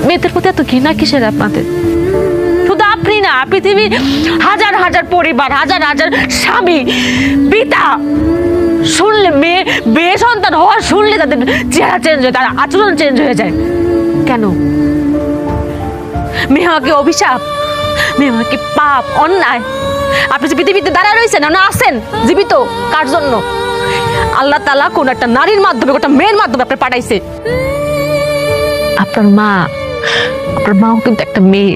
মেয়েদের প্রতি এত ঘৃণা কিসের আপনাদের? শুধু আপনি না, পৃথিবীর হাজার হাজার পরিবার, হাজার হাজার স্বামী, পিতা শুনলে মেয়ে সন্তান হওয়ার শুনলে তাদের চেহারা চেঞ্জ হয়, তার আচরণ চেঞ্জ হয়ে যায়। কেন? মেয়ে হওয়া কি অভিশাপ? মেয়ে হওয়া কি পাপ, অন্যায়? আপনি যে পৃথিবীতে দাঁড়ায় রয়েছেন না আছেন জীবিত, কার জন্য? আল্লাহ তাআলা কোন একটা নারীর মাধ্যমে, কোন মেয়ের মাধ্যমে আপনার পাঠাইছে। আপনার মাও কিন্তু একটা মেয়ে।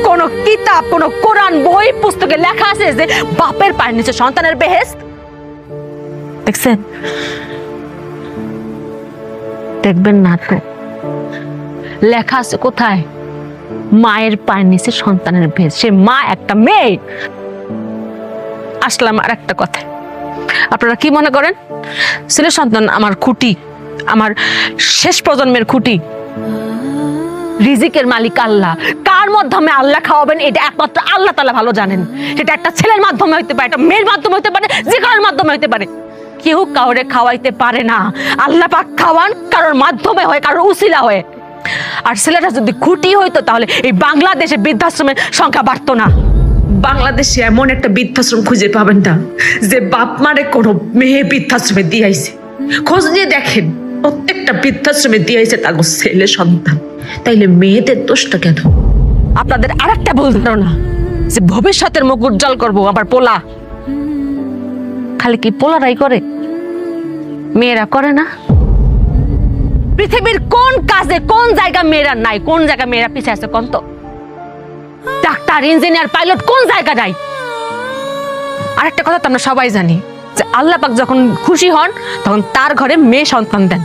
কোন কিতাব, কোন কোরআন বই পুস্তকে লেখা আছে যে বাপের পায়ের নিচে সন্তানের বেহেশত? দেখছেন? দেখবেন না তো। লেখা আছে কোথায়? মায়ের পায়ের নিচে সন্তানের বেহেশত। সে মা একটা মেয়ে। আসলাম আর একটা কথা, আপনারা কি মনে করেন ছেলে সন্তান আমার খুঁটি, আমার শেষ প্রজন্মের খুঁটি? রিজিকের মালিক আল্লাহ। কার মাধ্যমে আল্লাহ খাওয়াবেন এটা একমাত্র আল্লাহ তাআলা ভালো জানেন। সেটা একটা ছেলের মাধ্যমে হইতে পারে, একটা মেয়ের মাধ্যমে হইতে পারে, যে কারোর মাধ্যমে হইতে পারে। কেউ কাউরে খাওয়াইতে পারে না। আল্লাহ পাক খাওয়ান কারোর মাধ্যমে হয়, কারোর উসিলা হয়। আর ছেলেটা যদি খুঁটি হইতো তাহলে এই বাংলাদেশে বৃদ্ধাশ্রমের সংখ্যা বাড়তো না। বাংলাদেশে এমন একটা বৃদ্ধাশ্রম খুঁজে পাবেন না যে বাপ মারে কোনো মেয়ে বৃদ্ধাশ্রমে দিয়েছে। খোঁজ নিয়ে দেখেন, প্রত্যেকটা বৃদ্ধাশ্রমে দিয়েছে তার ছেলে সন্তান। তাইলে মেয়েদের দোষটা কেন? আপনাদের আরেকটা ভুল ধারণা যে ভবিষ্যতের মুখ উজ্জ্বল করবো আবার পোলা। খালি কি পোলারাই করে? মেয়েরা করে না? পৃথিবীর কোন কাজে কোন জায়গা মেয়েরা নাই, কোন জায়গা মেয়েরা পিছিয়ে আছে কোন তো? ডাক্তার, ইঞ্জিনিয়ার, পাইলট কোন জায়গা নাই? আরেকটা কথা তো আমরা সবাই জানি যে আল্লাহ পাক যখন খুশি হন তখন তার ঘরে মেয়ে সন্তান দেন।